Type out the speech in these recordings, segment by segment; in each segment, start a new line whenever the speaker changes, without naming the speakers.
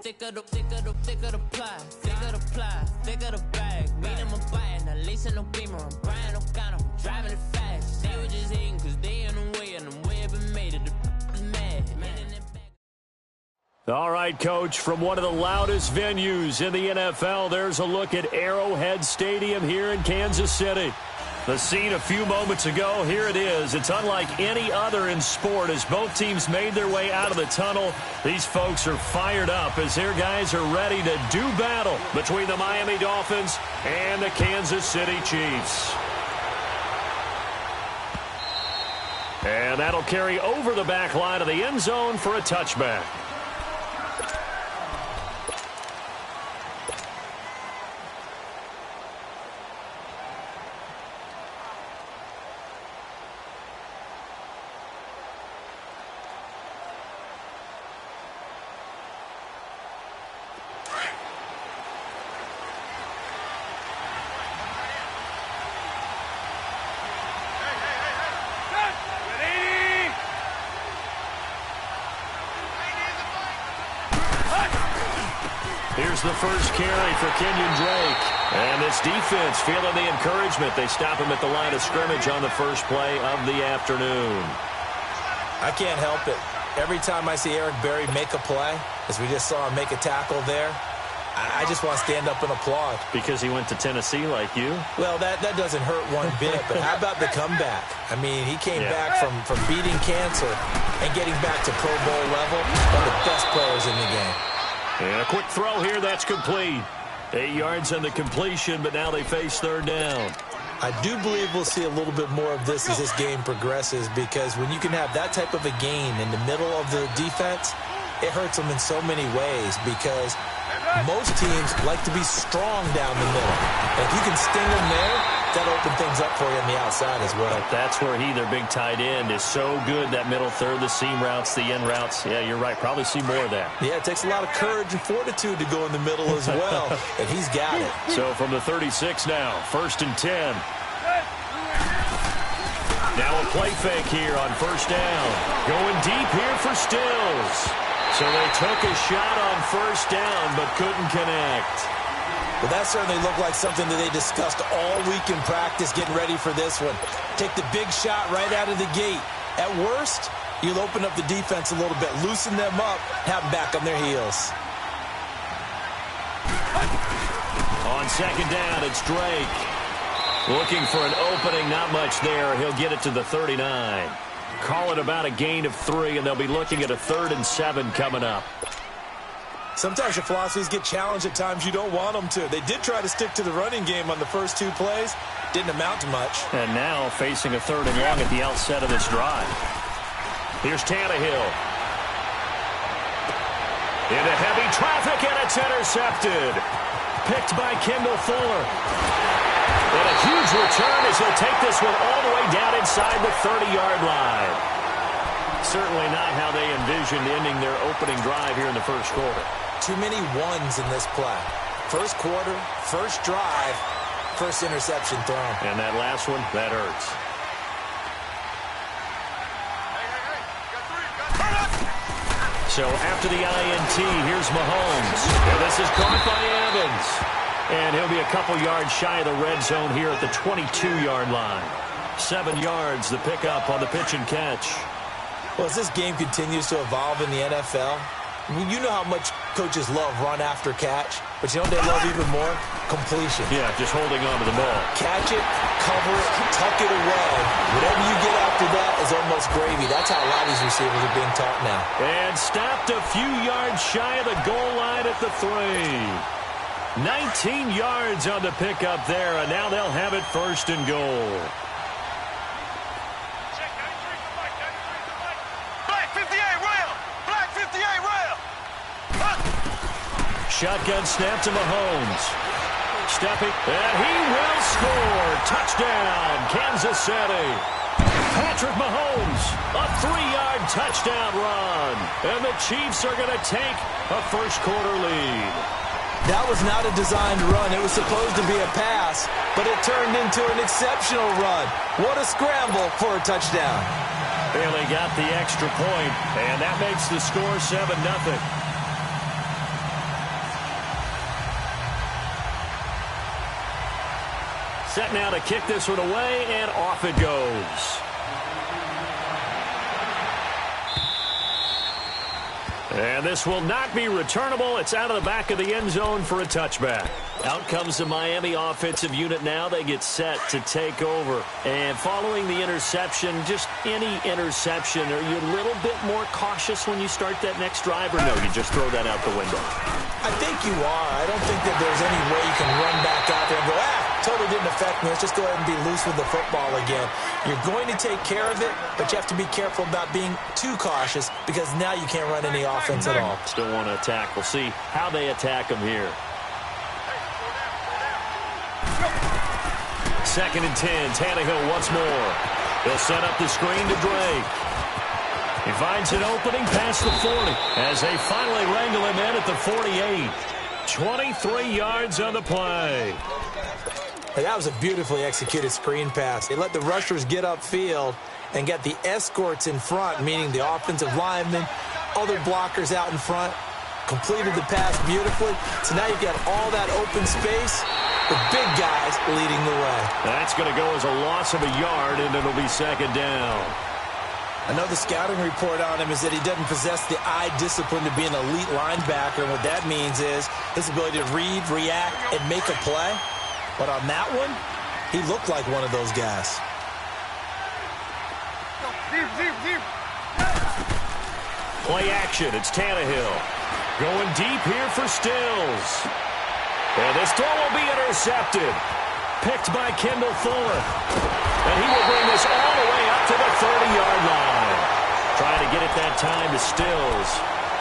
thicker the pie, thicker the ply, thicker the bag. Meet him a bite, now leasing no beamer. I'm Brian O'Connor, I'm driving it fast. They were just hating cause they in the way, and the way I've been made it, the mad.
All right, Coach, from one of the loudest venues in the NFL, there's a look at Arrowhead Stadium here in Kansas City. The scene a few moments ago, here it is. It's unlike any other in sport as both teams made their way out of the tunnel. These folks are fired up as their guys are ready to do battle between the Miami Dolphins and the Kansas City Chiefs. And that'll carry over the back line of the end zone for a touchback. Here's the first carry for Kenyon Drake. And this defense feeling the encouragement. They stop him at the line of scrimmage on the first play of the afternoon.
I can't help it. Every time I see Eric Berry make a play, as we just saw him make a tackle there, I just want to stand up and applaud.
Because he went to Tennessee like you?
Well, that doesn't hurt one bit, but how about the comeback? I mean, he came back from beating cancer and getting back to Pro Bowl level, one of the best players in the game.
And a quick throw here, that's complete. 8 yards on the completion, but now they face third down.
I do believe we'll see a little bit more of this as this game progresses, because when you can have that type of a gain in the middle of the defense, it hurts them in so many ways, because most teams like to be strong down the middle. And if you can sting them there, that'll open things up for you on the outside as well.
But that's where he, their big tight end, is so good, that middle third, the seam routes, the end routes. Yeah, you're right. Probably see more of that.
Yeah, it takes a lot of courage and fortitude to go in the middle as well, and he's got it.
So from the 36 now, 1st and 10. Now a play fake here on first down. Going deep here for Stills. So they took a shot on first down, but couldn't connect.
Well, that certainly looked like something that they discussed all week in practice, getting ready for this one. Take the big shot right out of the gate. At worst, you'll open up the defense a little bit, loosen them up, have them back on their heels.
On second down, it's Drake. Looking for an opening, not much there. He'll get it to the 39. Call it about a gain of 3, and they'll be looking at a 3rd and 7 coming up.
Sometimes your philosophies get challenged at times you don't want them to. They did try to stick to the running game on the first 2 plays. Didn't amount to much.
And now facing a 3rd and long at the outset of this drive. Here's Tannehill. Into heavy traffic, and it's intercepted. Picked by Kendall Fuller. And a huge return as he'll take this one all the way down inside the 30-yard line. Certainly not how they envisioned ending their opening drive here in the first quarter.
Too many ones in this play. First quarter, first drive, first interception thrown.
And that last one, that hurts. So after the INT, here's Mahomes. And this is caught by Evans. And he'll be a couple yards shy of the red zone here at the 22-yard line. 7 yards, the pickup on the pitch and catch.
Well, as this game continues to evolve in the NFL, you know how much coaches love run after catch, but you know what they love even more? Completion.
Yeah, just holding on to the ball.
Catch it, cover it, tuck it away. Whatever you get after that is almost gravy. That's how a lot of these receivers are being taught now.
And stopped a few yards shy of the goal line at the 3. 19 yards on the pickup there, and now they'll have it 1st and goal.
Black 58 rail! Black 58 rail!
Shotgun snap to Mahomes. Stepping, and he will score. Touchdown, Kansas City. Patrick Mahomes, a 3-yard touchdown run. And the Chiefs are going to take a first quarter lead.
That was not a designed run. It was supposed to be a pass, but it turned into an exceptional run. What a scramble for a touchdown.
Bailey got the extra point, and that makes the score 7-0. set now to kick this one away, and off it goes. And this will not be returnable. It's out of the back of the end zone for a touchback. Out comes the Miami offensive unit now. They get set to take over. And following the interception, just any interception, are you a little bit more cautious when you start that next drive, or no, you just throw that out the window?
I think you are. I don't think that there's any way you can run back out there and go, totally didn't affect me. Let's just go ahead and be loose with the football again. You're going to take care of it, but you have to be careful about being too cautious because now you can't run any offense at all.
Still want to attack. We'll see how they attack them here. 2nd and 10. Tannehill once more. He'll set up the screen to Drake. He finds an opening past the 40 as they finally wrangle him in at the 48. 23 yards on the play.
That was a beautifully executed screen pass. They let the rushers get upfield and get the escorts in front, meaning the offensive linemen, other blockers out in front, completed the pass beautifully. So now you've got all that open space, the big guys leading the way.
That's going to go as a loss of a yard, and it'll be 2nd down.
I know the scouting report on him is that he doesn't possess the eye discipline to be an elite linebacker, and what that means is his ability to read, react, and make a play. But on that one, he looked like one of those guys.
Play action. It's Tannehill. Going deep here for Stills. And this throw will be intercepted. Picked by Kendall Fuller. And he will bring this all the way up to the 30-yard line. Trying to get it that time to Stills.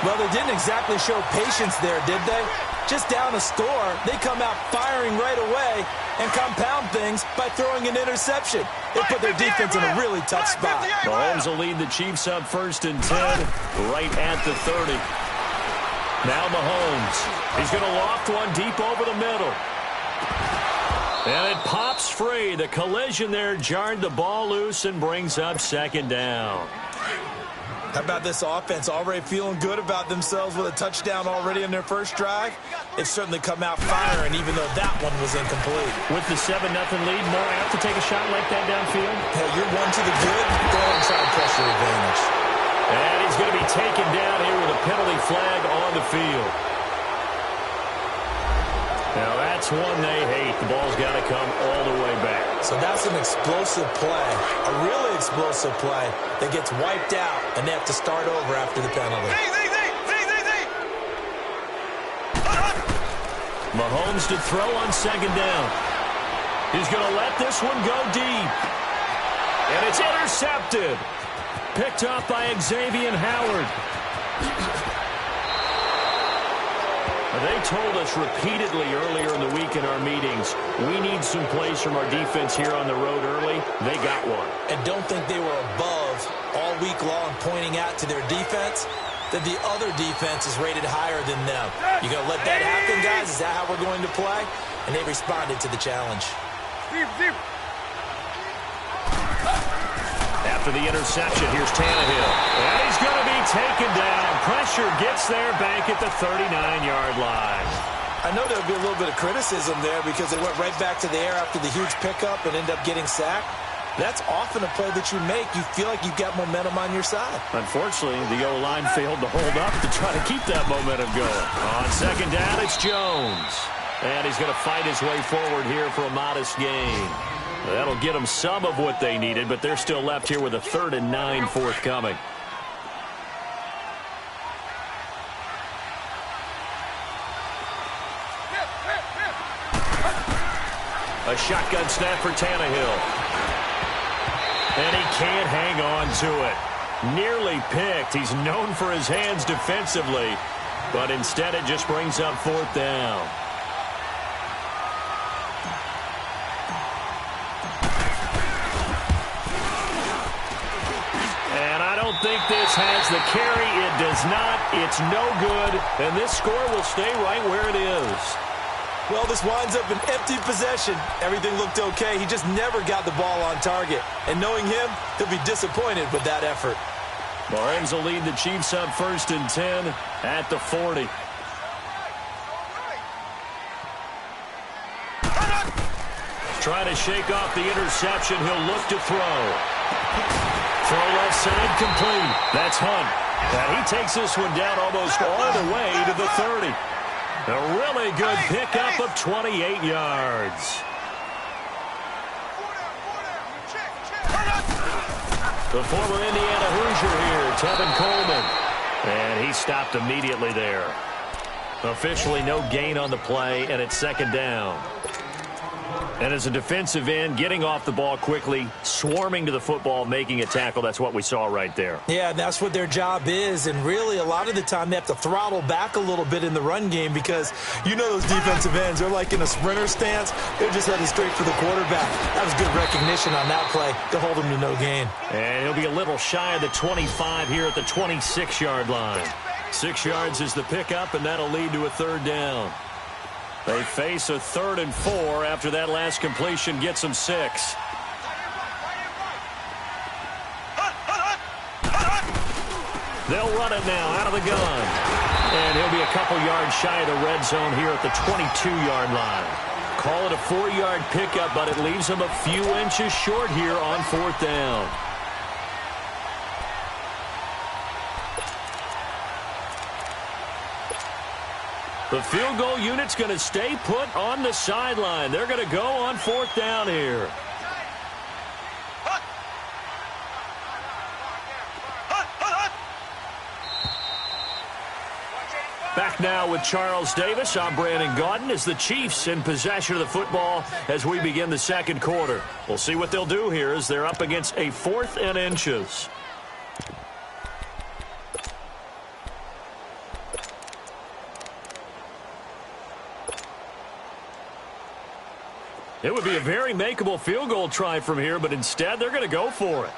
Well, they didn't exactly show patience there, did they? Just down a score, they come out firing right away and compound things by throwing an interception. They put their defense in a really tough spot.
Mahomes will lead the Chiefs up 1st and 10, right at the 30. Now Mahomes. He's going to loft one deep over the middle. And it pops free. The collision there jarred the ball loose and brings up 2nd down.
How about this offense already feeling good about themselves with a touchdown already in their first drive? They've certainly come out firing, even though that one was incomplete.
With the 7-0 lead, more apt to take a shot like that downfield?
Hey, you're one to the good. Go ahead and try and press your advantage.
And he's going to be taken down here with a penalty flag on the field. Now that's one they hate. The ball's got to come all the way back.
So that's an explosive play, a really explosive play that gets wiped out, and they have to start over after the penalty.
Mahomes to throw on 2nd down. He's going to let this one go deep. And it's intercepted. Picked up by Xavier Howard. They told us repeatedly earlier in the week in our meetings, we need some plays from our defense here on the road early. They got one.
And don't think they were above all week long pointing out to their defense that the other defense is rated higher than them. You going to let that happen, guys? Is that how we're going to play? And they responded to the challenge.
After the interception, here's Tannehill. And he's going to be taken down. Pressure gets there back at the 39-yard line.
I know there'll be a little bit of criticism there because they went right back to the air after the huge pickup and end up getting sacked. That's often a play that you make. You feel like you've got momentum on your side.
Unfortunately, the O-line failed to hold up to try to keep that momentum going. On 2nd down, it's Jones. And he's going to fight his way forward here for a modest gain. That'll get them some of what they needed, but they're still left here with a 3rd and 9 forthcoming. A shotgun snap for Tannehill. And he can't hang on to it. Nearly picked. He's known for his hands defensively, but instead it just brings up 4th down. And I don't think this has the carry. It does not. It's no good. And this score will stay right where it is.
Well, this winds up an empty possession. Everything looked okay. He just never got the ball on target. And knowing him, he'll be disappointed with that effort.
Mahomes will lead the Chiefs up 1st and 10 at the 40. trying to shake off the interception. He'll look to throw. Throw left side complete. That's Hunt. And he takes this one down almost all the way to the 30. A really good pickup of 28 yards. The former Indiana Hoosier here, Tevin Coleman. And he stopped immediately there. Officially no gain on the play, and it's second down. And as a defensive end, getting off the ball quickly, swarming to the football, making a tackle, that's what we saw right there.
Yeah, and that's what their job is. And really, a lot of the time, they have to throttle back a little bit in the run game because you know those defensive ends, they're like in a sprinter stance. They're just heading straight for the quarterback. That was good recognition on that play to hold him to no gain.
And he'll be a little shy of the 25 here at the 26-yard line. 6 yards is the pickup, and that'll lead to a third down. They face a 3rd and 4 after that last completion gets them 6. They'll run it now out of the gun. And he'll be a couple yards shy of the red zone here at the 22-yard line. Call it a 4-yard pickup, but it leaves them a few inches short here on 4th down. The field goal unit's going to stay put on the sideline. They're going to go on 4th down here. Back now with Charles Davis. I'm Brandon Gaudin as the Chiefs in possession of the football as we begin the second quarter. We'll see what they'll do here as they're up against a 4th and inches. It would be a very makeable field goal try from here, but instead they're going to go for it.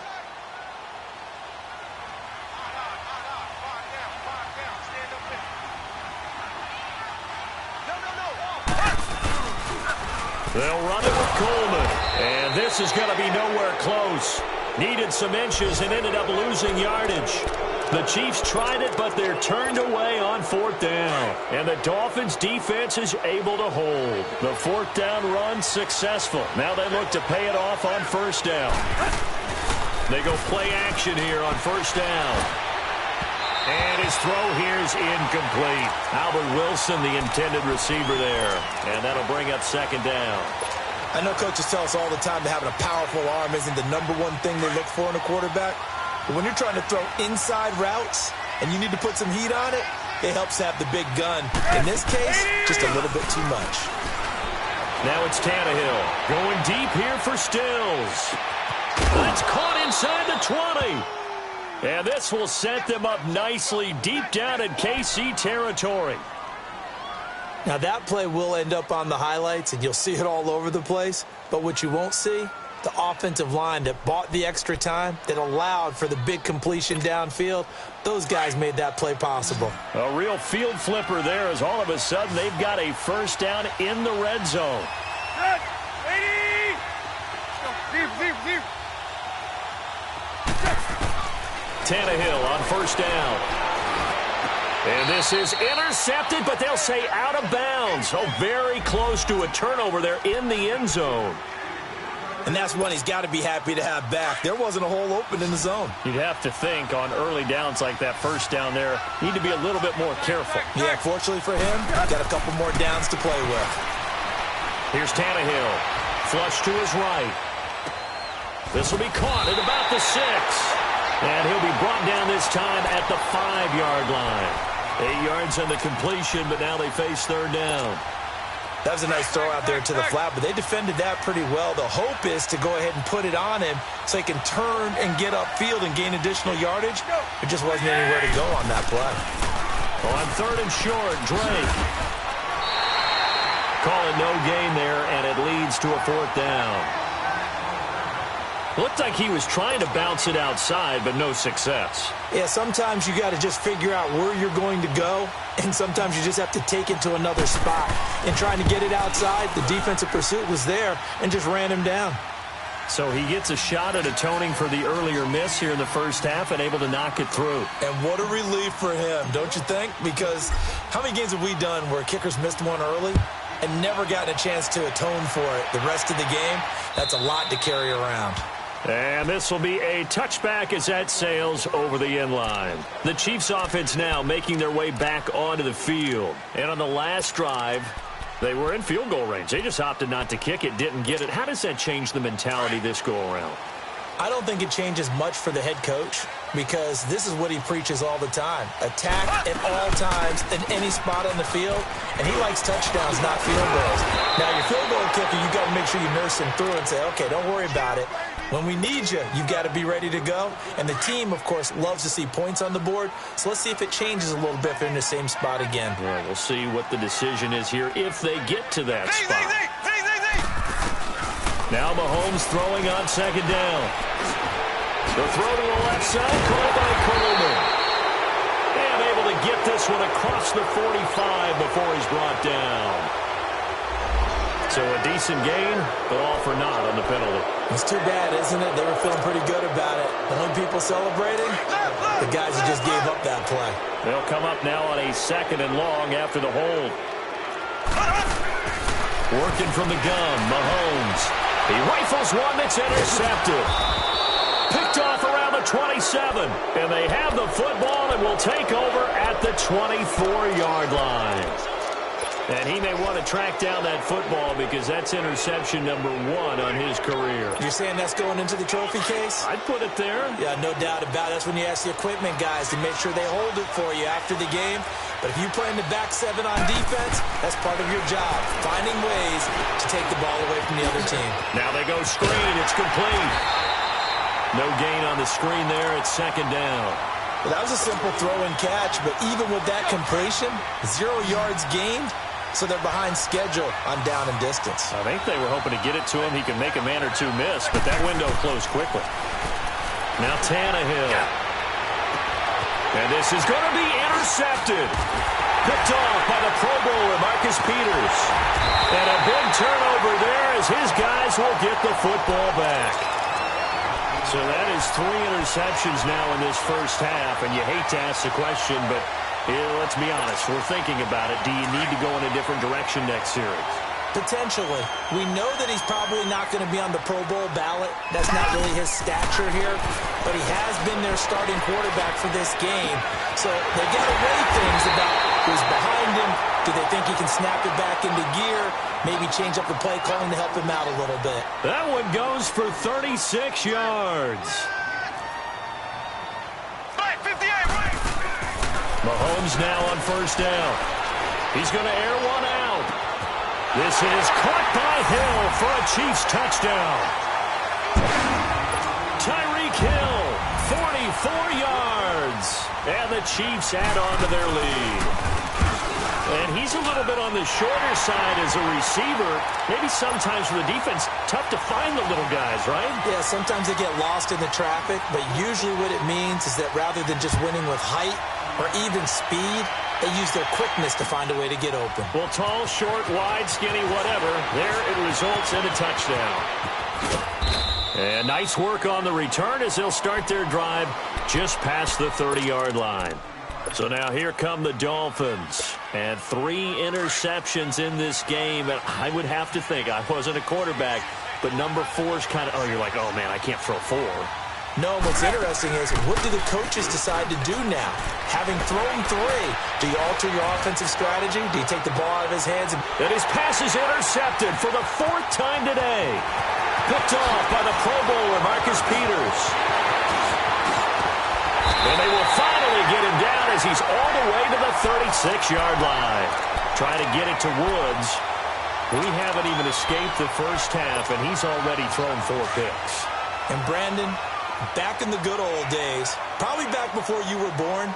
They'll run it with Coleman, and this is going to be nowhere close. Needed some inches and ended up losing yardage. The Chiefs tried it, but they're turned away on 4th down. And the Dolphins' defense is able to hold. The 4th down run successful. Now they look to pay it off on 1st down. They go play action here on 1st down. And his throw here is incomplete. Albert Wilson, the intended receiver there. And that'll bring up 2nd down.
I know coaches tell us all the time that having a powerful arm isn't the #1 thing they look for in a quarterback. But when you're trying to throw inside routes and you need to put some heat on it, it helps to have the big gun. In this case, just a little bit too much.
Now it's Tannehill going deep here for Stills. That's caught inside the 20. And this will set them up nicely deep down in KC territory.
Now that play will end up on the highlights and you'll see it all over the place. But what you won't see, the offensive line that bought the extra time, that allowed for the big completion downfield, those guys made that play possible.
A real field flipper there as all of a sudden they've got a 1st down in the red zone. Tannehill on 1st down. And this is intercepted, but they'll say out of bounds. Oh, very close to a turnover there in the end zone.
And that's one he's got to be happy to have back. There wasn't a hole open in the zone.
You'd have to think on early downs like that 1st down there, need to be a little bit more careful.
Yeah, fortunately for him, got a couple more downs to play with.
Here's Tannehill. Flush to his right. This will be caught at about the 6. And he'll be brought down this time at the 5-yard line. 8 yards on the completion, but now they face 3rd down.
That was a nice throw out there to the flat, but they defended that pretty well. The hope is to go ahead and put it on him so he can turn and get upfield and gain additional yardage. There just wasn't anywhere to go on that play.
On 3rd and short, Drake. Call it no gain there, and it leads to a 4th down. Looked like he was trying to bounce it outside, but no success.
Yeah, sometimes you got to just figure out where you're going to go, and sometimes you just have to take it to another spot. And trying to get it outside, the defensive pursuit was there and just ran him down.
So he gets a shot at atoning for the earlier miss here in the 1st half and able to knock it through.
And what a relief for him, don't you think? Because how many games have we done where kickers missed one early? and never gotten a chance to atone for it the rest of the game, that's a lot to carry around.
And this will be a touchback as that sails over the end line. The Chiefs offense now making their way back onto the field. And on the last drive, they were in field goal range. They just opted not to kick it, didn't get it. How does that change the mentality this go around?
I don't think it changes much for the head coach because this is what he preaches all the time. Attack at all times in any spot on the field, and he likes touchdowns, not field goals. Now, your field goal kicker, you've got to make sure you nurse him through and say, okay, don't worry about it. When we need you, you've got to be ready to go. And the team, of course, loves to see points on the board. So let's see if it changes a little bit if they're in the same spot again.
Yeah, we'll see what the decision is here if they get to that spot. Now Mahomes throwing on second down. The throw to the left side, called by Coleman. And able to get this one across the 45 before he's brought down. So a decent gain, but all for naught on the penalty.
It's too bad, isn't it? They were feeling pretty good about it. The only people celebrating, the guys who just gave up that play.
They'll come up now on a 2nd and long after the hold. Working from the gun, Mahomes. He rifles one that's intercepted. Picked off around the 27. And they have the football and will take over at the 24-yard line. And he may want to track down that football because that's interception number 1 on his career.
You're saying that's going into the trophy case?
I'd put it there.
Yeah, no doubt about it. That's when you ask the equipment guys to make sure they hold it for you after the game. But if you play in the back 7 on defense, that's part of your job, finding ways to take the ball away from the other team.
Now they go screen. It's complete. No gain on the screen there. It's 2nd down.
Well, that was a simple throw and catch, but even with that completion, 0 yards gained. So they're behind schedule on down and distance.
I think they were hoping to get it to him. He can make a man or two miss, but that window closed quickly. Now Tannehill. And this is going to be intercepted. Picked off by the Pro Bowler, Marcus Peters. And a big turnover there as his guys will get the football back. So that is 3 interceptions now in this first half, and you hate to ask the question, but let's be honest, we're thinking about it. Do you need to go in a different direction next series?
Potentially. We know that he's probably not going to be on the Pro Bowl ballot. That's not really his stature here. But he has been their starting quarterback for this game. So they got to weigh things about who's behind him. Do they think he can snap it back into gear? Maybe change up the play calling to help him out a little bit.
That one goes for 36 yards. Mahomes now on 1st down. He's going to air one out. This is caught by Hill for a Chiefs touchdown. Tyreek Hill, 44 yards. And the Chiefs add on to their lead. And he's a little bit on the shorter side as a receiver. Maybe sometimes for the defense, tough to find the little guys, right?
Yeah, sometimes they get lost in the traffic, but usually what it means is that rather than just winning with height or even speed, they use their quickness to find a way to get open.
Well, tall, short, wide, skinny, whatever, there it results in a touchdown. And nice work on the return as they'll start their drive just past the 30-yard line. So now here come the Dolphins. And 3 interceptions in this game. And I would have to think, I wasn't a quarterback, but number 4 is kind of, oh, you're like, oh, man, I can't throw 4.
No, what's interesting is what do the coaches decide to do now? Having thrown 3, do you alter your offensive strategy? Do you take the ball out of his hands?
And his pass is intercepted for the 4th time today. Picked off by the Pro Bowler, Marcus Peters. And they will finally get him down as he's all the way to the 36-yard line. Trying to get it to Woods. We haven't even escaped the first half, and he's already thrown 4 picks.
And Brandon, back in the good old days, probably back before you were born,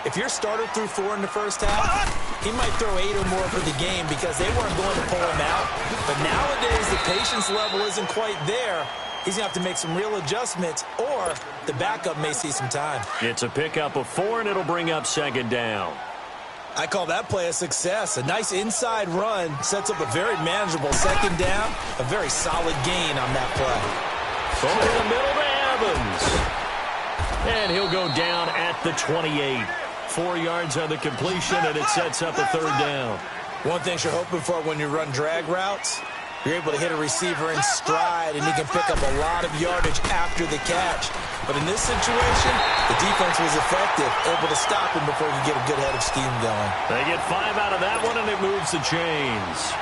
if your starter threw 4 in the first half, he might throw 8 or more for the game because they weren't going to pull him out. But nowadays, the patience level isn't quite there. He's going to have to make some real adjustments, or the backup may see some time.
It's a pickup of 4, and it'll bring up 2nd down.
I call that play a success. A nice inside run sets up a very manageable 2nd down, a very solid gain on that play.
Over the middle to Evans. And he'll go down at the 28. 4 yards on the completion, and it sets up a 3rd down.
One thing you're hoping for when you run drag routes, you're able to hit a receiver in stride, and he can pick up a lot of yardage after the catch. But in this situation, the defense was effective, able to stop him before he could get a good head of steam going.
They get 5 out of that one, and it moves the chains.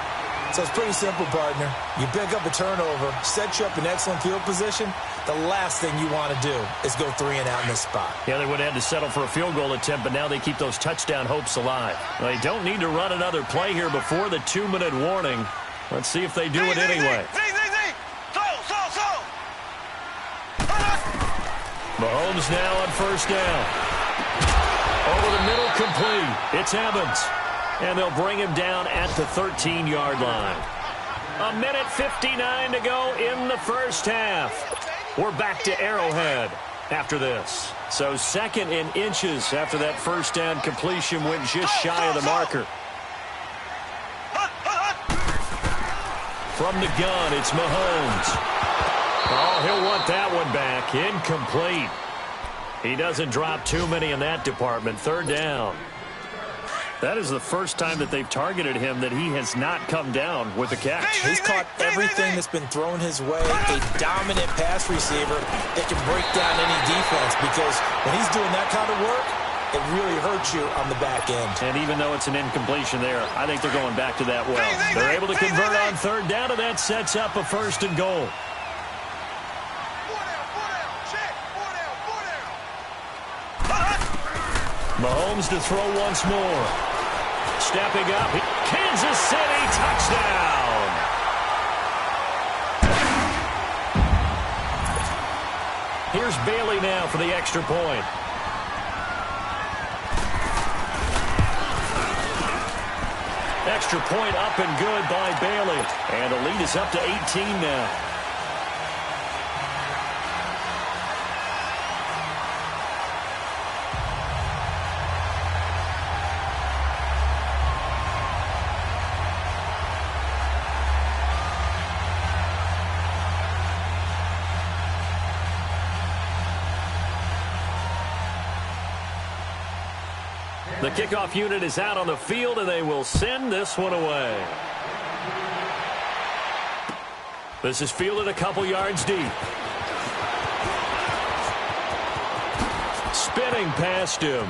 So it's pretty simple, partner. You pick up a turnover, set you up in excellent field position. The last thing you want to do is go 3 and out in this spot.
Yeah, they would have had to settle for a field goal attempt, but now they keep those touchdown hopes alive. They don't need to run another play here before the 2-minute warning. Let's see if they do it anyway. Mahomes now on first down. Over the middle, complete. It's Evans. And they'll bring him down at the 13-yard line. 1:59 to go in the first half. We're back to Arrowhead after this. So 2nd and inches after that first down completion went just shy of the marker. From the gun, it's Mahomes. Oh, he'll want that one back. Incomplete. He doesn't drop too many in that department. 3rd down. That is the first time that they've targeted him that he has not come down with a catch.
He's caught everything that's been thrown his way. A dominant pass receiver that can break down any defense, because when he's doing that kind of work, it really hurts you on the back end.
And even though it's an incompletion there, I think they're going back to that well. They're able to convert on 3rd down, and that sets up a 1st and goal. Mahomes to throw once more. Stepping up, Kansas City touchdown. Here's Bailey now for the extra point. Extra point up and good by Bailey. And the lead is up to 18 now. The kickoff unit is out on the field, and they will send this one away. This is fielded a couple yards deep. Spinning past him.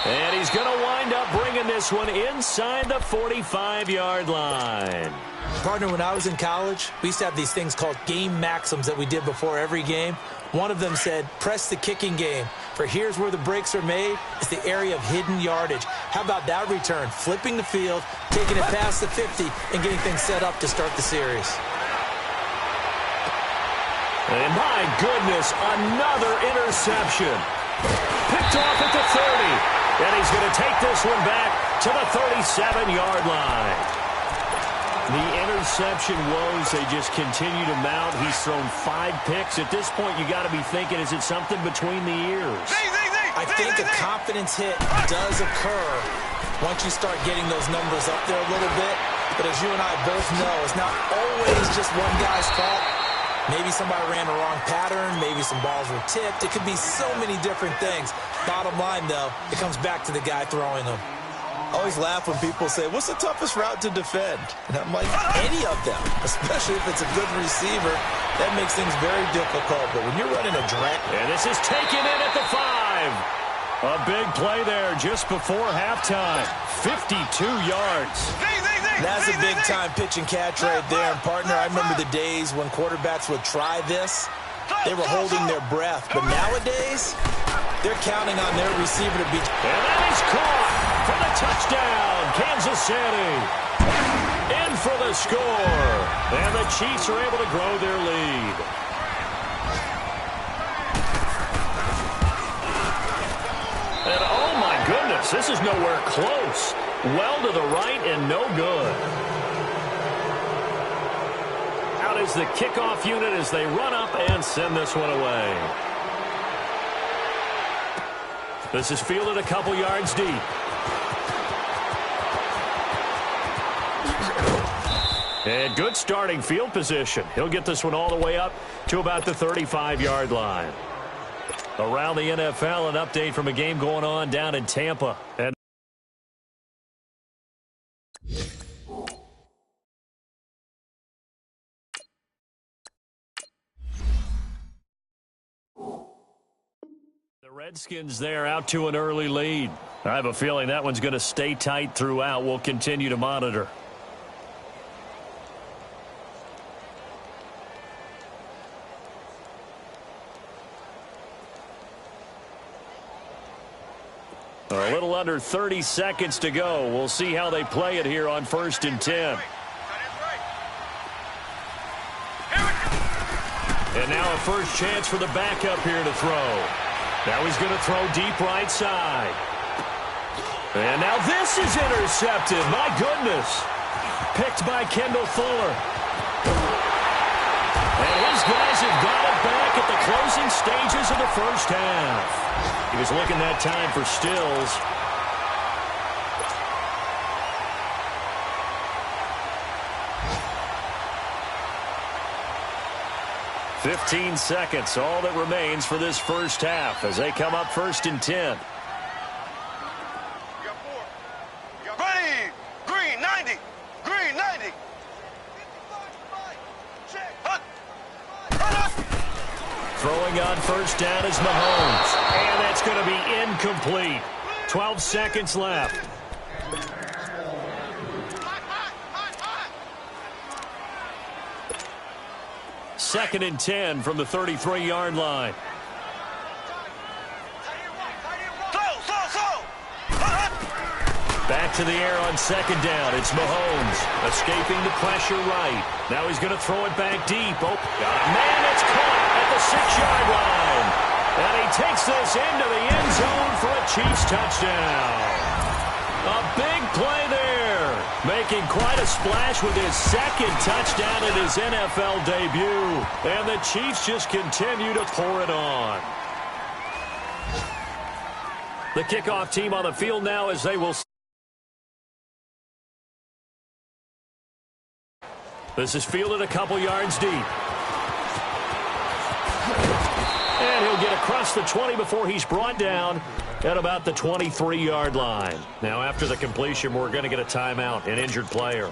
And he's going to wind up bringing this one inside the 45-yard line.
Partner, when I was in college, we used to have these things called game maxims that we did before every game. One of them said, press the kicking game, for here's where the breaks are made. It's the area of hidden yardage. How about that return? Flipping the field, taking it past the 50, and getting things set up to start the series.
And my goodness, another interception. Picked off at the 30. And he's going to take this one back to the 37-yard line. The interception woes, they just continue to mount. He's thrown 5 picks. At this point, you got to be thinking, is it something between the ears?
I think a confidence hit does occur once you start getting those numbers up there a little bit. But as you and I both know, it's not always just one guy's fault. Maybe somebody ran the wrong pattern. Maybe some balls were tipped. It could be so many different things. Bottom line, though, it comes back to the guy throwing them. I always laugh when people say, what's the toughest route to defend? And I'm like, any of them, especially if it's a good receiver. That makes things very difficult. But when you're running a drag...
And this is taken in at the 5. A big play there just before halftime. 52 yards.
That's a big-time pitch and catch right there. And, partner, I remember the days when quarterbacks would try this. They were holding their breath. But nowadays, they're counting on their receiver to be...
And that is caught for the touchdown. Kansas City in for the score. And the Chiefs are able to grow their lead. And, oh, my goodness, this is nowhere close. Well to the right and no good. Out is the kickoff unit as they run up and send this one away. This is fielded a couple yards deep. And good starting field position. He'll get this one all the way up to about the 35-yard line. Around the NFL, an update from a game going on down in Tampa. And the Redskins there out to an early lead. I have a feeling that one's going to stay tight throughout. We'll continue to monitor. A little under 30 seconds to go. We'll see how they play it here on 1st and 10. And now a first chance for the backup here to throw. Now he's going to throw deep right side. And now this is intercepted. My goodness. Picked by Kendall Fuller. And his guys have got it back at the closing stages of the first half. He was looking that time for Stills. "15 seconds, all that remains for this first half as they come up 1st and 10.
Ready! Green 90! Green 90!
Throwing on first down is Mahomes. And that's going to be incomplete. 12 seconds left. Second and 10 from the 33-yard line. Back to the air on second down. It's Mahomes escaping the pressure right. Now he's going to throw it back deep. Oh, got a man that's caught at the 6-yard line. And he takes this into the end zone for a Chiefs touchdown. A big play there. Making quite a splash with his second touchdown in his NFL debut. And the Chiefs just continue to pour it on. The kickoff team on the field now as they will... This is fielded a couple yards deep. And he'll get across the 20 before he's brought down at about the 23-yard line. Now, after the completion, we're going to get a timeout, an injured player.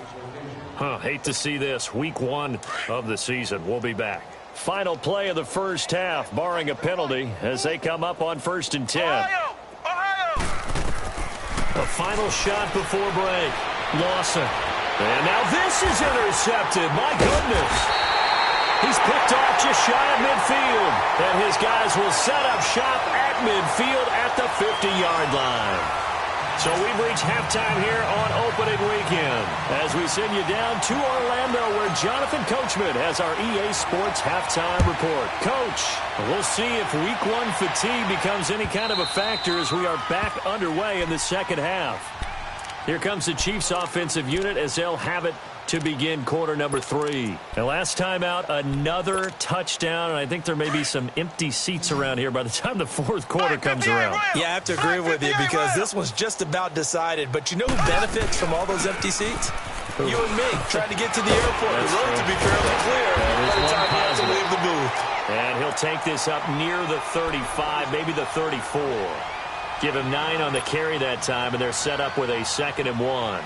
Hate to see this. Week 1 of the season. We'll be back. Final play of the first half, barring a penalty, as they come up on 1st and 10.
Ohio!
A final shot before break. Lawson. And now this is intercepted. My goodness. He's picked off just shy of midfield. And his guys will set up shop at midfield at the 50-yard line. So we've reached halftime here on opening weekend as we send you down to Orlando where Jonathan Coachman has our EA Sports halftime report. Coach, we'll see if week 1 fatigue becomes any kind of a factor as we are back underway in the second half. Here comes the Chiefs offensive unit as they'll have it to begin quarter number 3. And last time out, another touchdown, and I think there may be some empty seats around here by the time the fourth quarter comes around.
Yeah, I have to agree with you because this one's just about decided. But you know who benefits from all those empty seats? You and me, trying to get to the airport. The road to be fairly clear by the time you have to leave the booth.
And he'll take this up near the 35, maybe the 34. Give him 9 on the carry that time, and they're set up with a 2nd and 1.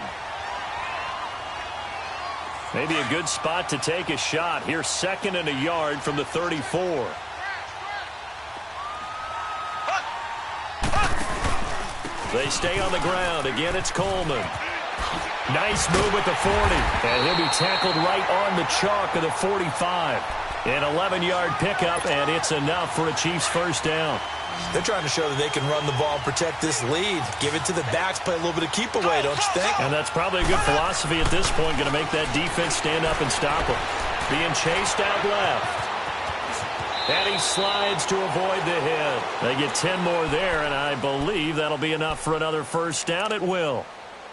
Maybe a good spot to take a shot. Here, 2nd and a yard from the 34. They stay on the ground. Again, it's Coleman. Nice move at the 40. And he'll be tackled right on the chalk of the 45. An 11-yard pickup, and it's enough for a Chiefs first down.
They're trying to show that they can run the ball and protect this lead. Give it to the backs, play a little bit of keep away, don't you think?
And that's probably a good philosophy at this point, going to make that defense stand up and stop them. Being chased out left. And he slides to avoid the hit. They get 10 more there, and I believe that'll be enough for another first down. It will.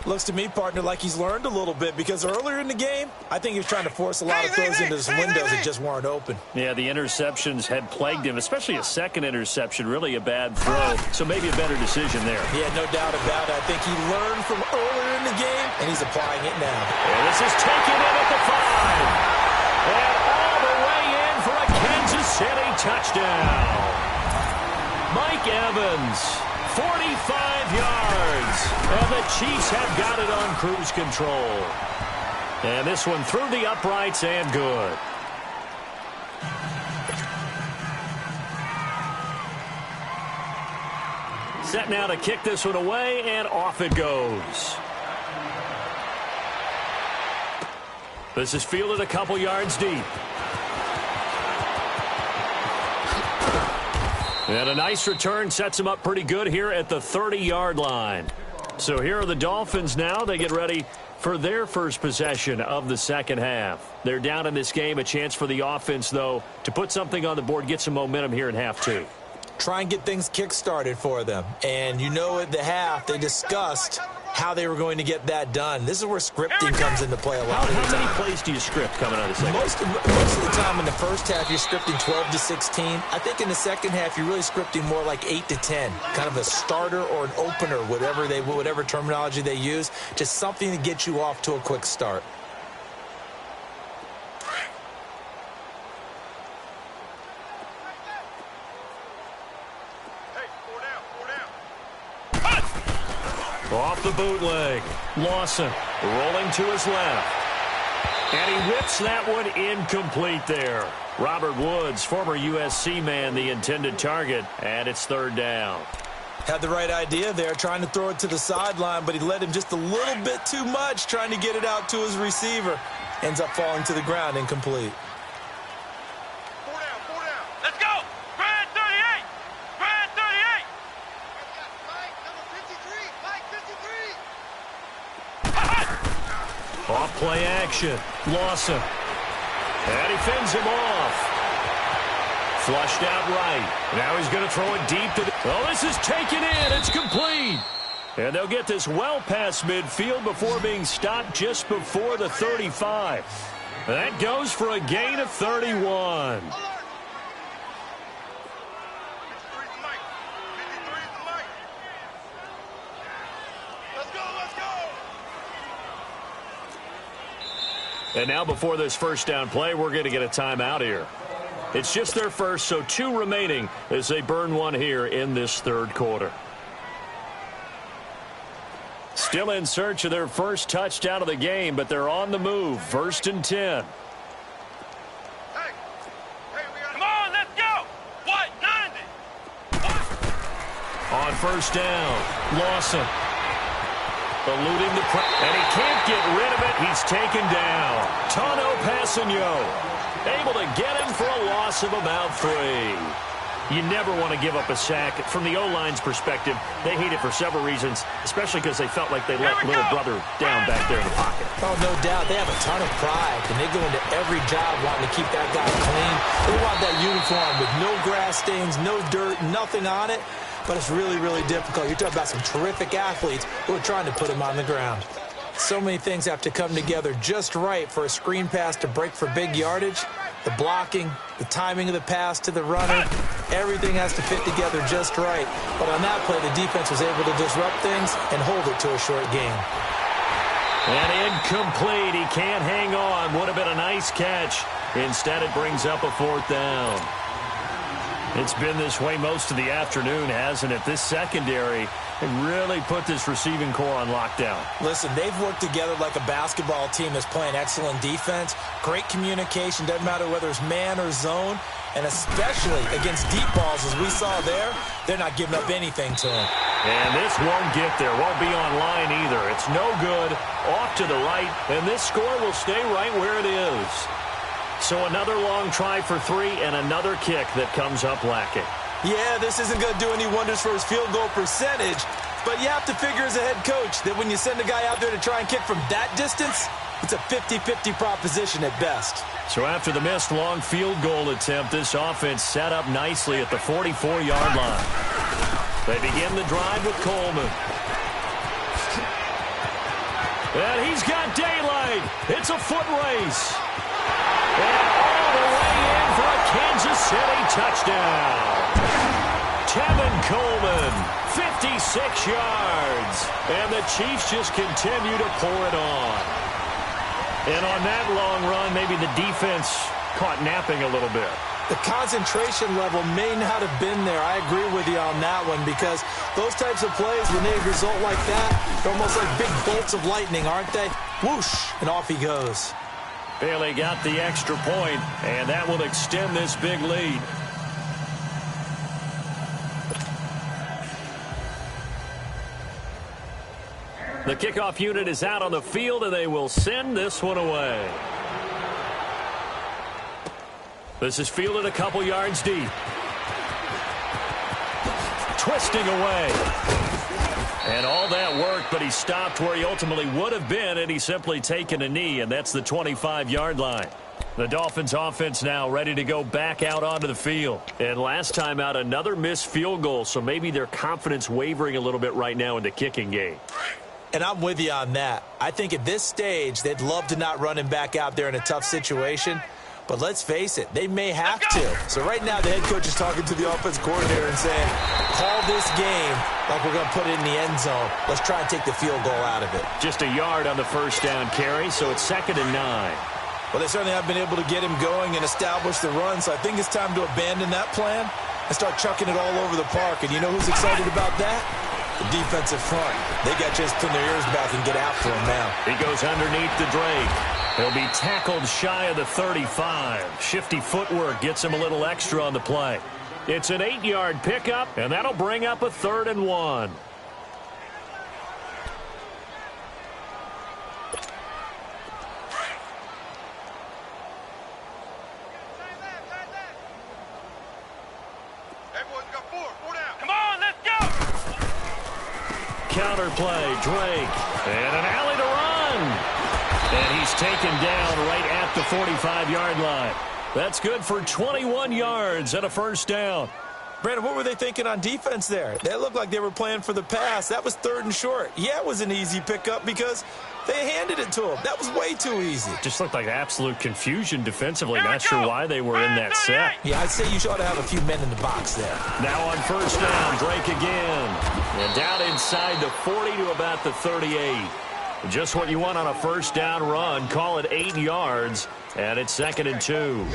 Looks to me, partner, like he's learned a little bit because earlier in the game, I think he was trying to force a lot of throws into his windows that just weren't open.
Yeah, the interceptions had plagued him, especially a second interception, really a bad throw. So maybe a better decision there.
Yeah, no doubt about it. I think he learned from earlier in the game, and he's applying it now.
And this is taken in at the 5. And all the way in for a Kansas City touchdown. Mike Evans, 45 yards. And the Chiefs have got it on cruise control. And this one through the uprights and good. Set now to kick this one away, and off it goes. This is fielded a couple yards deep. And a nice return sets them up pretty good here at the 30-yard line. So here are the Dolphins now. They get ready for their first possession of the second half. They're down in this game. A chance for the offense, though, to put something on the board, get some momentum here in half two.
Try and get things kick-started for them. And you know at the half, they discussed how they were going to get that done. This is where scripting comes into play a lot of the time.
How many plays do you script coming out of the second?
Most of the time in the first half, you're scripting 12 to 16. I think in the second half, you're really scripting more like 8 to 10. Kind of a starter or an opener, whatever terminology they use. Just something to get you off to a quick start.
Off the bootleg. Lawson rolling to his left. And he whips that one incomplete there. Robert Woods, former USC man, the intended target, and it's third down.
Had the right idea there, trying to throw it to the sideline, but he let him just a little bit too much, trying to get it out to his receiver. Ends up falling to the ground, incomplete.
Let's go! Grand 38! Grand 38!
Off play action. Lawson. And he fends him off. Flushed out right. Now he's going to throw it deep to the... Oh, this is taken in. It's complete. And they'll get this well past midfield before being stopped just before the 35. That goes for a gain of 31. And now before this first down play, we're going to get a timeout here. It's just their first, so 2 remaining as they burn one here in this third quarter. Still in search of their first touchdown of the game, but they're on the move. 1st and 10.
Come on, let's go! What? 90!
On first down, Lawson. Eluding the pressure, and he can't get rid of it. He's taken down. Tano Passanio able to get him for a loss of about 3. You never want to give up a sack. From the O-line's perspective, they hate it for several reasons, especially because they felt like they let little brother down back there in the pocket.
Oh, no doubt. They have a ton of pride, and they go into every job wanting to keep that guy clean. They want that uniform with no grass stains, no dirt, nothing on it. But it's really, really difficult. You're talking about some terrific athletes who are trying to put him on the ground. So many things have to come together just right for a screen pass to break for big yardage. The blocking, the timing of the pass to the runner, everything has to fit together just right. But on that play, the defense was able to disrupt things and hold it to a short gain.
And incomplete. He can't hang on. Would have been a nice catch. Instead, it brings up a 4th down. It's been this way most of the afternoon, hasn't it? This secondary really put this receiving core on lockdown.
Listen, they've worked together like a basketball team that's playing excellent defense. Great communication, doesn't matter whether it's man or zone. And especially against deep balls, as we saw there, they're not giving up anything to them.
And this won't get there, won't be on line either. It's no good, off to the right, and this score will stay right where it is. So another long try for 3 and another kick that comes up lacking.
Yeah, this isn't going to do any wonders for his field goal percentage, but you have to figure as a head coach that when you send a guy out there to try and kick from that distance, it's a 50-50 proposition at best.
So after the missed long field goal attempt, this offense set up nicely at the 44-yard line. They begin the drive with Coleman. And he's got daylight. It's a foot race. And all the way in for a Kansas City touchdown. Tevin Coleman, 56 yards. And the Chiefs just continue to pour it on. And on that long run, maybe the defense caught napping a little bit.
The concentration level may not have been there. I agree with you on that one, because those types of plays, when they result like that, they're almost like big bolts of lightning, aren't they? Whoosh, and off he goes.
Bailey got the extra point, and that will extend this big lead. The kickoff unit is out on the field, and they will send this one away. This is fielded a couple yards deep. Twisting away. And all that worked, but he stopped where he ultimately would have been, and he's simply taken a knee, and that's the 25-yard line. The Dolphins offense now ready to go back out onto the field. And last time out, another missed field goal, so maybe their confidence wavering a little bit right now in the kicking game.
And I'm with you on that. I think at this stage, they'd love to not run him back out there in a tough situation. But let's face it, they may have to. So right now, the head coach is talking to the offense coordinator and saying, call this game like we're going to put it in the end zone. Let's try and take the field goal out of it.
Just a yard on the first down carry, so it's 2nd and 9.
Well, they certainly have been able to get him going and establish the run, so I think it's time to abandon that plan and start chucking it all over the park. And you know who's excited about that? The defensive front. They got just put their ears back and get after him now.
He goes underneath the Drake. He'll be tackled shy of the 35. Shifty footwork gets him a little extra on the play. It's an 8-yard pickup, and that'll bring up a 3rd and 1. Counter play, Drake, and an alley to run. And he's taken down right at the 45-yard line. That's good for 21 yards and a first down.
Brandon, what were they thinking on defense there? They looked like they were playing for the pass. That was 3rd and short. Yeah, it was an easy pickup because they handed it to him. That was way too easy.
Just looked like absolute confusion defensively. Not sure why they were in that set.
Yeah, I'd say you ought to have a few men in the box there.
Now on first down, Drake again. And down inside the 40 to about the 38. Just what you want on a first down run. Call it 8 yards, and it's 2nd and 2.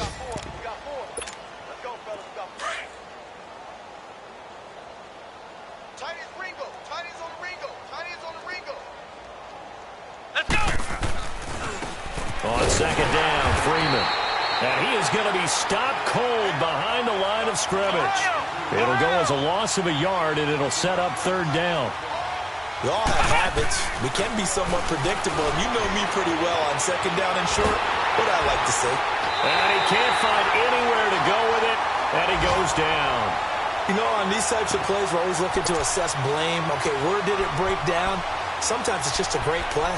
On 2nd down, Freeman. And he is going to be stopped cold behind the line of scrimmage. It'll go as a loss of a yard, and it'll set up 3rd down.
We all have habits. We can be somewhat predictable, and you know me pretty well on 2nd down and short. What I like to say.
And he can't find anywhere to go with it, and he goes down.
You know, on these types of plays, we're always looking to assess blame. Okay, where did it break down? Sometimes it's just a great play.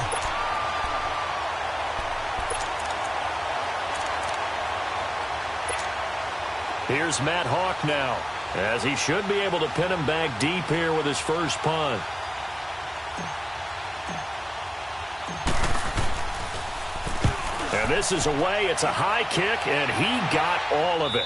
Here's Matt Hawk now, as he should be able to pin him back deep here with his first punt. And this is away. It's a high kick, and he got all of it.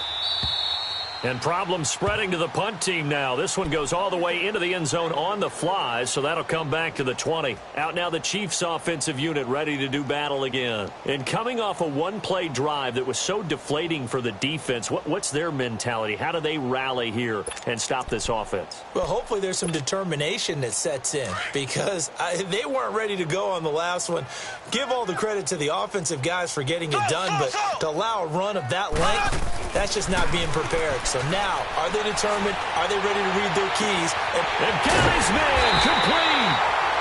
And problems spreading to the punt team now. This one goes all the way into the end zone on the fly, so that'll come back to the 20. Out now the Chiefs offensive unit ready to do battle again. And coming off a one-play drive that was so deflating for the defense, what's their mentality? How do they rally here and stop this offense?
Well, hopefully there's some determination that sets in, because they weren't ready to go on the last one. Give all the credit to the offensive guys for getting it done, but to allow a run of that length, that's just not being prepared. So now, are they determined? Are they ready to read their keys?
And Gary's man complete.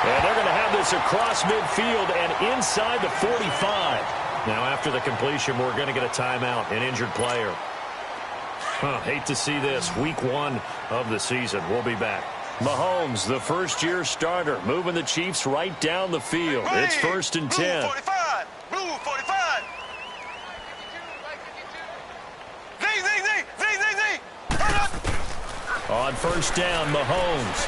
And they're going to have this across midfield and inside the 45. Now, after the completion, we're going to get a timeout, an injured player. Hate to see this. Week 1 of the season. We'll be back. Mahomes, the first-year starter, moving the Chiefs right down the field. It's 1st and 10.
Blue 45. Blue 45.
On first down, Mahomes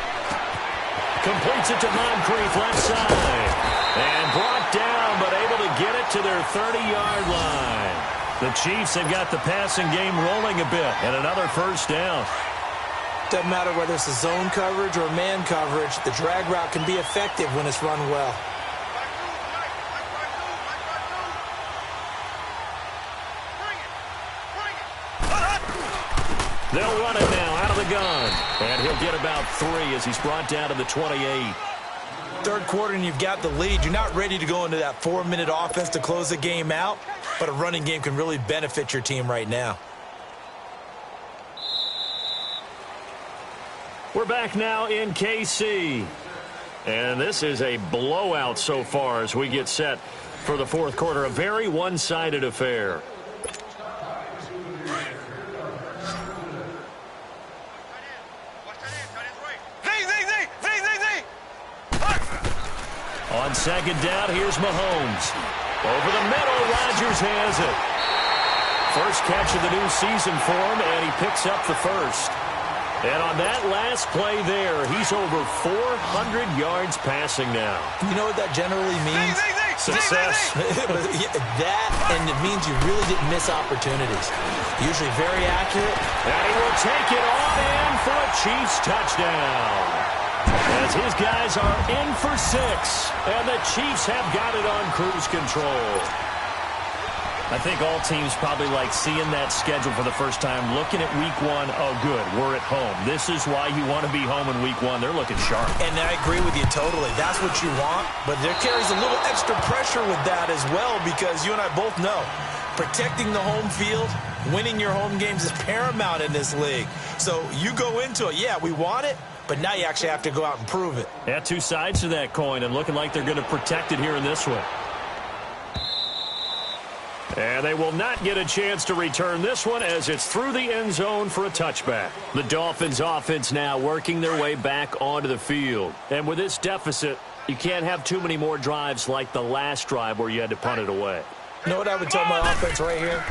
completes it to Moncrief, left side. And brought down, but able to get it to their 30-yard line. The Chiefs have got the passing game rolling a bit, and another first down.
Doesn't matter whether it's a zone coverage or man coverage, the drag route can be effective when it's run well.
They'll run it now out of the gun. And he'll get about 3 as he's brought down to the 28.
Third quarter and you've got the lead. You're not ready to go into that 4-minute offense to close the game out, but a running game can really benefit your team right now.
We're back now in KC. And this is a blowout so far as we get set for the fourth quarter. A very one-sided affair. On second down, here's Mahomes. Over the middle, Rodgers has it. First catch of the new season for him, and he picks up the first. And on that last play there, he's over 400 yards passing now.
You know what that generally means?
Success.
That, and it means you really didn't miss opportunities. Usually very accurate.
And he will take it on in for a Chiefs touchdown. As his guys are in for 6, and the Chiefs have got it on cruise control. I think all teams probably like seeing that schedule for the first time, looking at week 1, oh good, we're at home. This is why you want to be home in week 1. They're looking sharp.
And I agree with you totally. That's what you want, but there carries a little extra pressure with that as well, because you and I both know protecting the home field, winning your home games is paramount in this league. So you go into it, yeah, we want it, but now you actually have to go out and prove it.
Yeah, 2 sides to that coin, and looking like they're going to protect it here in this one. And they will not get a chance to return this one as it's through the end zone for a touchback. The Dolphins offense now working their way back onto the field. And with this deficit, you can't have too many more drives like the last drive where you had to punt it away.
You know what I would tell my offense right here?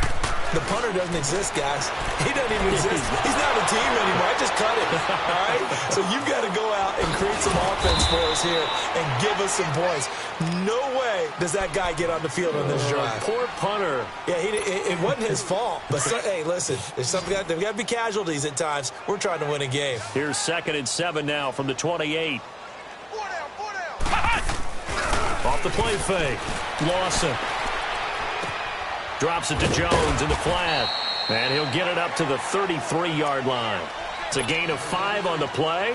The punter doesn't exist, guys. He doesn't even exist. He's not a team anymore. I just cut him. All right? So you've got to go out and create some offense for us here and give us some points. No way does that guy get on the field on this drive.
Poor punter.
Yeah, it wasn't his fault. But, hey, listen, there's got to be casualties at times. We're trying to win a game.
Here's 2nd and 7 now from the 28. Off the play fake. Lawson. Drops it to Jones in the flat. And he'll get it up to the 33-yard line. It's a gain of 5 on the play.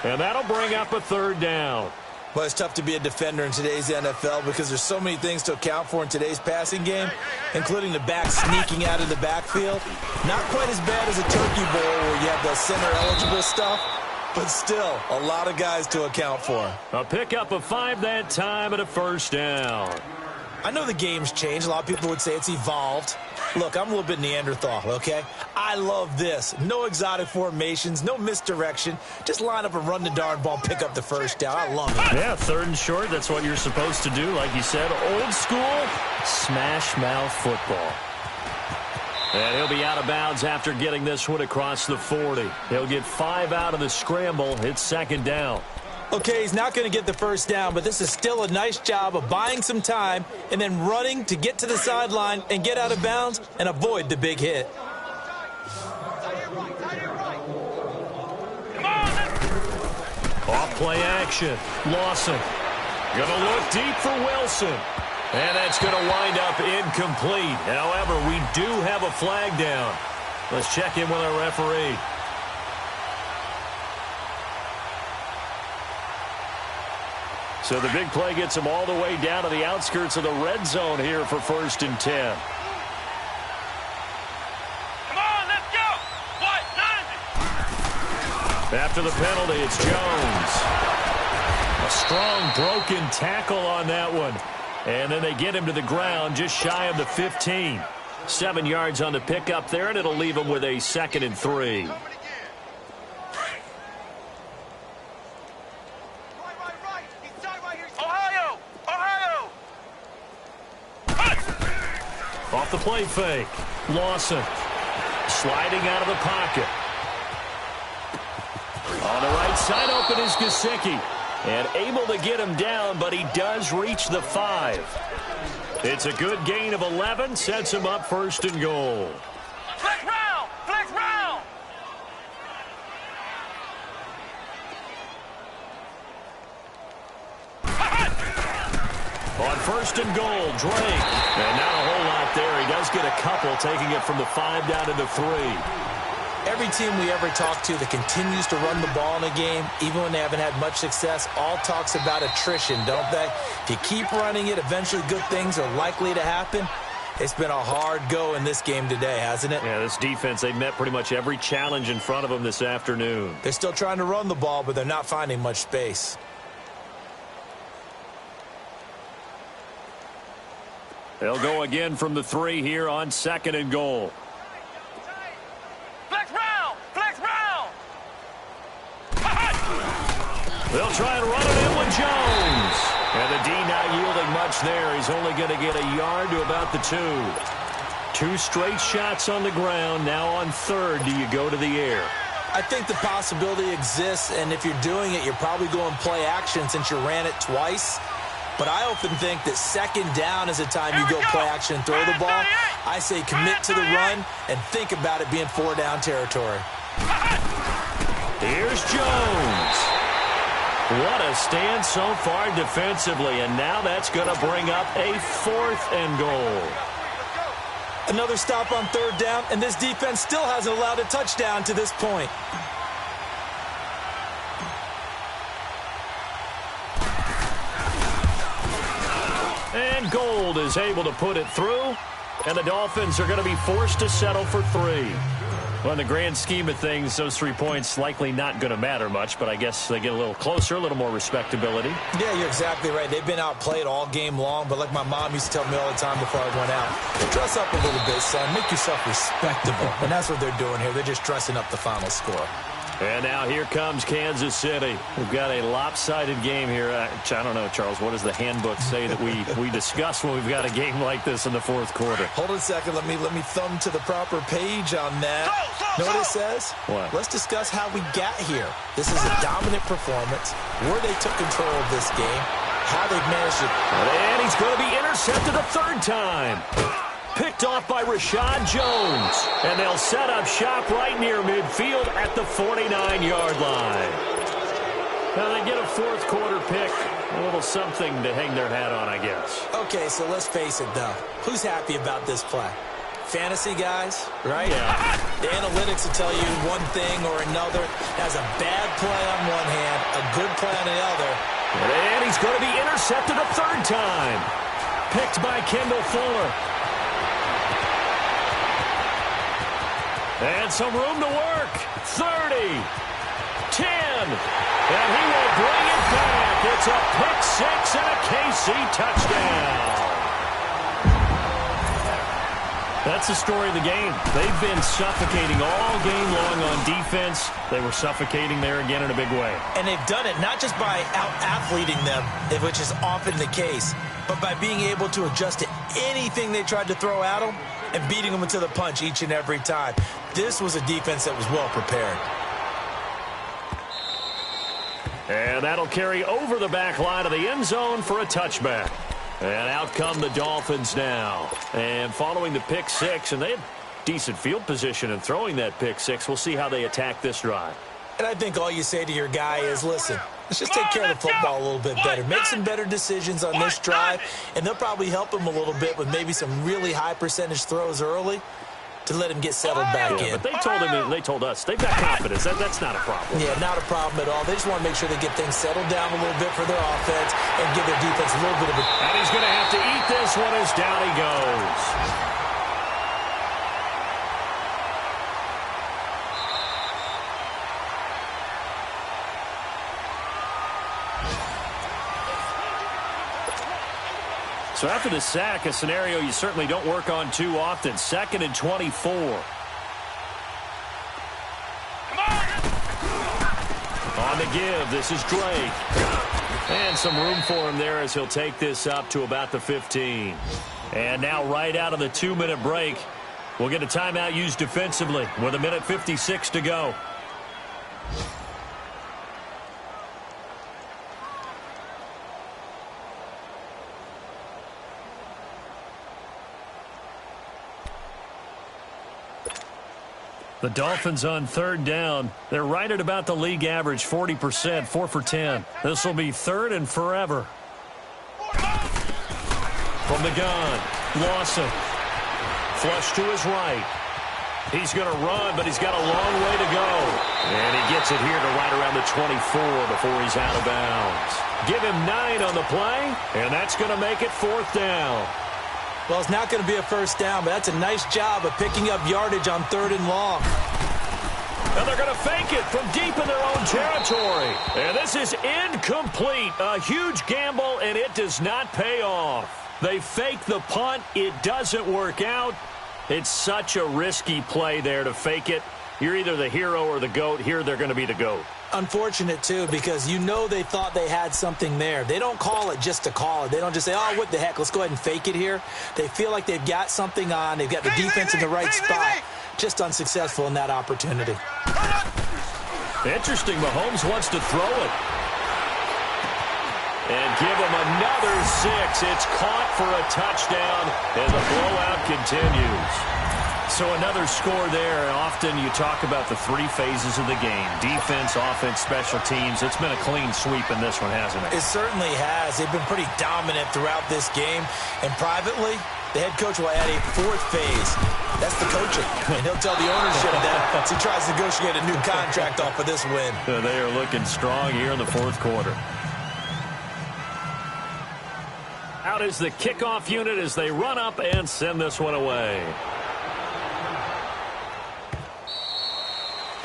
And that'll bring up a 3rd down.
Well, it's tough to be a defender in today's NFL because there's so many things to account for in today's passing game, including the back sneaking out of the backfield. Not quite as bad as a turkey bowl where you have the center-eligible stuff, but still a lot of guys to account for.
A pickup of 5 that time and a 1st down.
I know the game's changed. A lot of people would say it's evolved. Look, I'm a little bit Neanderthal, okay? I love this. No exotic formations, no misdirection. Just line up and run the darn ball, pick up the 1st down. I love it.
Yeah, 3rd and short, that's what you're supposed to do. Like you said, old school, smash mouth football. And he'll be out of bounds after getting this one across the 40. He'll get 5 out of the scramble. It's 2nd down.
Okay, he's not going to get the 1st down, but this is still a nice job of buying some time and then running to get to the sideline and get out of bounds and avoid the big hit.
Off play action. Lawson. Going to look deep for Wilson. And that's going to wind up incomplete. However, we do have a flag down. Let's check in with our referee. So the big play gets him all the way down to the outskirts of the red zone here for 1st and 10.
Come on, let's go. What, 90?
After the penalty, it's Jones. A strong broken tackle on that one. And then they get him to the ground just shy of the 15. 7 yards on the pickup there, and it'll leave him with a 2nd and 3. Off the play fake. Lawson sliding out of the pocket. On the right side open is Gesicki. And able to get him down, but he does reach the 5. It's a good gain of 11. Sets him up 1st and goal.
Flex round! Flex round!
On 1st and goal, Drake. And not a whole lot there. He does get a couple, taking it from the 5 down to the 3.
Every team we ever talk to that continues to run the ball in a game, even when they haven't had much success, all talks about attrition, don't they? If you keep running it, eventually good things are likely to happen. It's been a hard go in this game today, hasn't it?
Yeah, this defense, they've met pretty much every challenge in front of them this afternoon.
They're still trying to run the ball, but they're not finding much space.
They'll go again from the 3 here on 2nd and goal.
Flex round! Flex round!
They'll try and run it in with Jones. And the D not yielding much there. He's only going to get a yard to about the 2. 2 straight shots on the ground. Now on 3rd, do you go to the air?
I think the possibility exists, and if you're doing it, you're probably going play action since you ran it twice. But I often think that 2nd down is the time you go play action and throw the ball. I say commit to the run and think about it being 4-down territory.
Here's Jones. What a stand so far defensively, and now that's going to bring up a 4th and goal.
Another stop on 3rd down, and this defense still hasn't allowed a touchdown to this point.
And Gold is able to put it through, and the Dolphins are going to be forced to settle for 3. Well, in the grand scheme of things, those 3 points likely not going to matter much, but I guess they get a little closer, a little more respectability.
Yeah, you're exactly right. They've been outplayed all game long, but like my mom used to tell me all the time before I went out, dress up a little bit, son. Make yourself respectable. And that's what they're doing here. They're just dressing up the final score.
And now here comes Kansas City. We've got a lopsided game here. I don't know, Charles, what does the handbook say that we discuss when we've got a game like this in the 4th quarter?
Hold on a second. Let me thumb to the proper page on that. Know what it says?
What?
Let's discuss how we got here. This is a dominant performance, where they took control of this game, how they've managed it.
And he's going to be intercepted a 3rd time. Picked off by Rashad Jones. And they'll set up shop right near midfield at the 49-yard line. Now they get a 4th quarter pick. A little something to hang their hat on, I guess.
Okay, so let's face it, though. Who's happy about this play? Fantasy guys, right?
Yeah.
The analytics will tell you one thing or another. Has a bad play on one hand, a good play on the other.
And he's going to be intercepted a 3rd time. Picked by Kendall Fuller. And some room to work. 30. 10. And he will bring it back. It's a pick 6 and a KC touchdown. That's the story of the game. They've been suffocating all game long on defense. They were suffocating there again in a big way.
And they've done it not just by out-athleting them, which is often the case, but by being able to adjust to anything they tried to throw at them and beating them into the punch each and every time. This was a defense that was well prepared.
And that'll carry over the back line of the end zone for a touchback. And out come the Dolphins now. And following the pick 6, and they have decent field position in throwing that pick 6. We'll see how they attack this drive.
And I think all you say to your guy is, listen, let's just take care of the football a little bit better. Make some better decisions on this drive, and they'll probably help him a little bit with maybe some really high percentage throws early to let him get settled back in.
But they told us they've got confidence. That's not a problem.
Yeah, not a problem at all. They just want to make sure they get things settled down a little bit for their offense and give their defense a little bit of a...
And he's going to have to eat this one as down he goes. So after the sack, a scenario you certainly don't work on too often. 2nd and 24. On the give, this is Drake. And some room for him there as he'll take this up to about the 15. And now right out of the 2-minute break, we'll get a timeout used defensively with 1:56 to go. The Dolphins on 3rd down. They're right at about the league average, 40%, 4 for 10. This will be 3rd and forever. From the gun, Lawson. Flush to his right. He's going to run, but he's got a long way to go. And he gets it here to right around the 24 before he's out of bounds. Give him 9 on the play, and that's going to make it 4th down.
Well, it's not going to be a first down, but that's a nice job of picking up yardage on 3rd and long.
And they're going to fake it from deep in their own territory. And this is incomplete. A huge gamble, and it does not pay off. They fake the punt. It doesn't work out. It's such a risky play there to fake it. You're either the hero or the GOAT. Here they're going to be the GOAT.
Unfortunate, too, because you know they thought they had something there. They don't call it just to call it. They don't just say, oh, what the heck, let's go ahead and fake it here. They feel like they've got something on. They've got the defense in the right spot. Just unsuccessful in that opportunity.
Interesting, Mahomes wants to throw it. And give him another 6. It's caught for a touchdown, and the blowout continues. So another score there. Often you talk about the 3 phases of the game. Defense, offense, special teams. It's been a clean sweep in this one, hasn't it?
It certainly has. They've been pretty dominant throughout this game. And privately, the head coach will add a 4th phase. That's the coaching. And he'll tell the ownership that as he tries to negotiate a new contract off of this win.
They are looking strong here in the 4th quarter. Out is the kickoff unit as they run up and send this one away.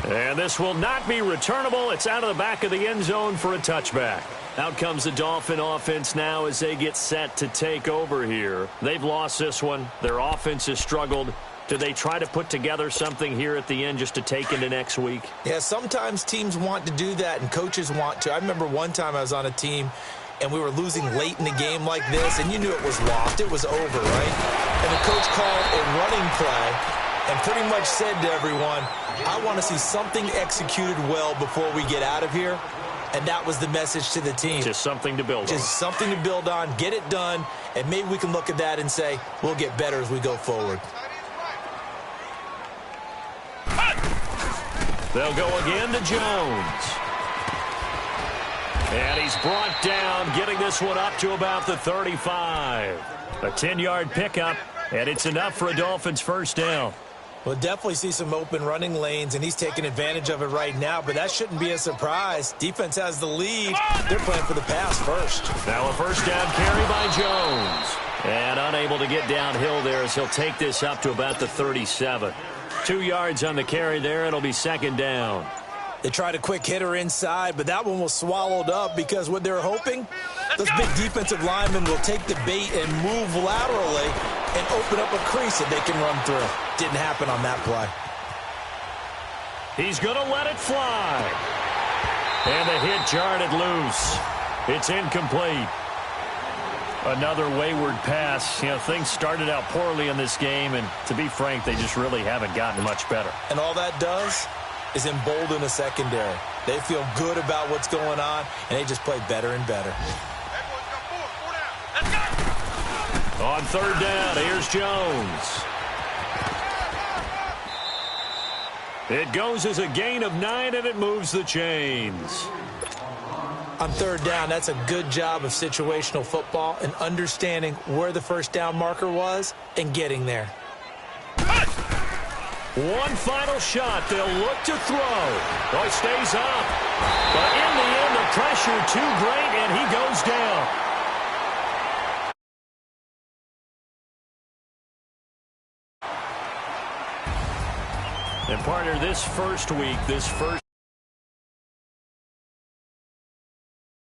And this will not be returnable. It's out of the back of the end zone for a touchback. Out comes the Dolphin offense now as they get set to take over here. They've lost this one. Their offense has struggled. Do they try to put together something here at the end just to take into next week?
Yeah, sometimes teams want to do that and coaches want to. I remember one time I was on a team and we were losing late in the game like this, and you knew it was lost. It was over, right? And the coach called a running play and pretty much said to everyone, I want to see something executed well before we get out of here. And that was the message to the team.
Just something to build on.
Just something to build on, get it done, and maybe we can look at that and say, we'll get better as we go forward.
They'll go again to Jones. And he's brought down, getting this one up to about the 35. A 10-yard pickup, and it's enough for a Dolphins first down.
We'll definitely see some open running lanes, and he's taking advantage of it right now, but that shouldn't be a surprise. Defense has the lead. They're playing for the pass first.
Now a first down carry by Jones. And unable to get downhill there as he'll take this up to about the 37. 2 yards on the carry there. It'll be 2nd down.
They tried a quick hitter inside, but that one was swallowed up because what they're hoping, those big defensive linemen will take the bait and move laterally and open up a crease that they can run through. Didn't happen on that play.
He's going to let it fly. And the hit jarred it loose. It's incomplete. Another wayward pass. You know, things started out poorly in this game, and to be frank, they just really haven't gotten much better.
And all that does is embolden the secondary. They feel good about what's going on, and they just play better and better.
On 3rd down, here's Jones. It goes as a gain of 9, and it moves the chains.
On 3rd down, that's a good job of situational football and understanding where the first down marker was and getting there.
One final shot. They'll look to throw. Oh, he stays up. But in the end, the pressure too great, and he goes down. And partner, this first week, this first